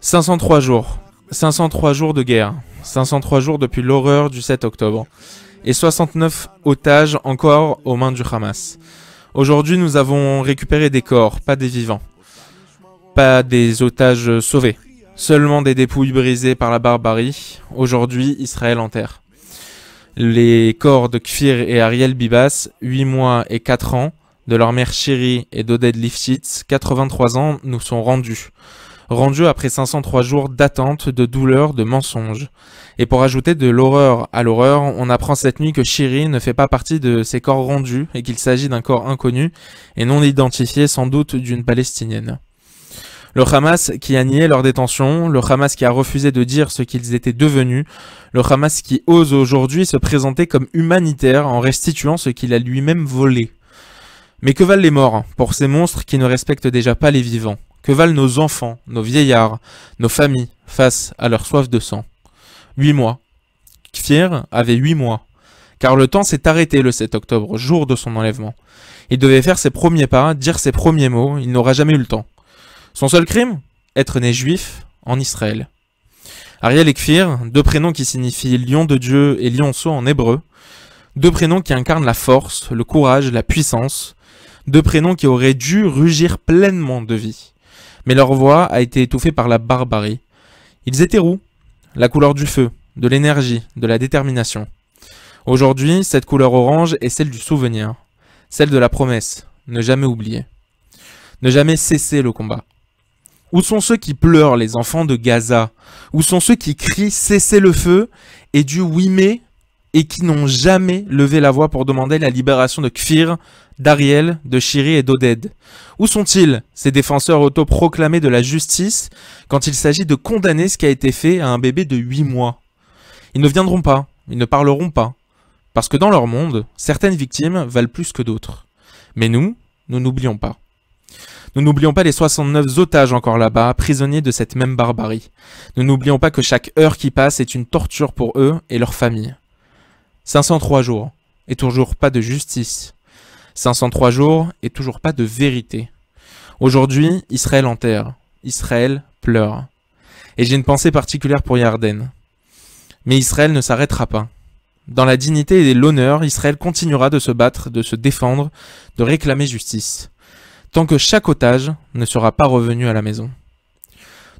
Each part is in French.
503 jours. 503 jours de guerre. 503 jours depuis l'horreur du 7 octobre. Et 69 otages encore aux mains du Hamas. Aujourd'hui, nous avons récupéré des corps, pas des vivants. Pas des otages sauvés. Seulement des dépouilles brisées par la barbarie. Aujourd'hui, Israël enterre. Les corps de Kfir et Ariel Bibas, 8 mois et 4 ans, de leur mère Shiri et d'Oded Lifshitz, 83 ans, nous sont rendus. Rendus après 503 jours d'attente, de douleur, de mensonges. Et pour ajouter de l'horreur à l'horreur, on apprend cette nuit que Shiri ne fait pas partie de ces corps rendus et qu'il s'agit d'un corps inconnu et non identifié, sans doute d'une Palestinienne. Le Hamas qui a nié leur détention, le Hamas qui a refusé de dire ce qu'ils étaient devenus, le Hamas qui ose aujourd'hui se présenter comme humanitaire en restituant ce qu'il a lui-même volé. Mais que valent les morts pour ces monstres qui ne respectent déjà pas les vivants? Que valent nos enfants, nos vieillards, nos familles face à leur soif de sang? 8 mois. Kfir avait 8 mois. Car le temps s'est arrêté le 7 octobre, jour de son enlèvement. Il devait faire ses premiers pas, dire ses premiers mots, il n'aura jamais eu le temps. Son seul crime? Être né juif en Israël. Ariel et Kfir, deux prénoms qui signifient lion de Dieu et lionceau en hébreu. Deux prénoms qui incarnent la force, le courage, la puissance. Deux prénoms qui auraient dû rugir pleinement de vie. Mais leur voix a été étouffée par la barbarie. Ils étaient roux, la couleur du feu, de l'énergie, de la détermination. Aujourd'hui, cette couleur orange est celle du souvenir, celle de la promesse, ne jamais oublier. Ne jamais cesser le combat. Où sont ceux qui pleurent, les enfants de Gaza? Où sont ceux qui crient « cessez le feu » et du « oui mais » et qui n'ont jamais levé la voix pour demander la libération de Kfir, d'Ariel, de Shiri et d'Oded? Où sont-ils, ces défenseurs autoproclamés de la justice, quand il s'agit de condamner ce qui a été fait à un bébé de 8 mois? Ils ne viendront pas, ils ne parleront pas, parce que dans leur monde, certaines victimes valent plus que d'autres. Mais nous n'oublions pas. Nous n'oublions pas les 69 otages encore là-bas, prisonniers de cette même barbarie. Nous n'oublions pas que chaque heure qui passe est une torture pour eux et leurs familles. 503 jours, et toujours pas de justice. 503 jours, et toujours pas de vérité. Aujourd'hui, Israël enterre. Israël pleure. Et j'ai une pensée particulière pour Yarden. Mais Israël ne s'arrêtera pas. Dans la dignité et l'honneur, Israël continuera de se battre, de se défendre, de réclamer justice. Tant que chaque otage ne sera pas revenu à la maison.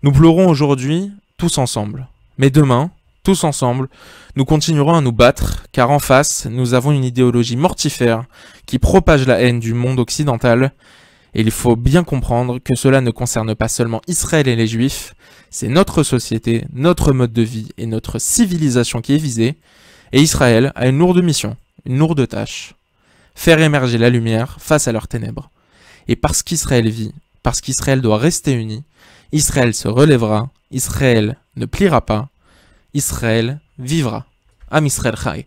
Nous pleurons aujourd'hui, tous ensemble. Mais demain, tous ensemble, nous continuerons à nous battre, car en face, nous avons une idéologie mortifère qui propage la haine du monde occidental, et il faut bien comprendre que cela ne concerne pas seulement Israël et les Juifs, c'est notre société, notre mode de vie et notre civilisation qui est visée, et Israël a une lourde mission, une lourde tâche. Faire émerger la lumière face à leurs ténèbres. Et parce qu'Israël vit, parce qu'Israël doit rester uni, Israël se relèvera, Israël ne pliera pas, Israël vivra. Am Israël Chai.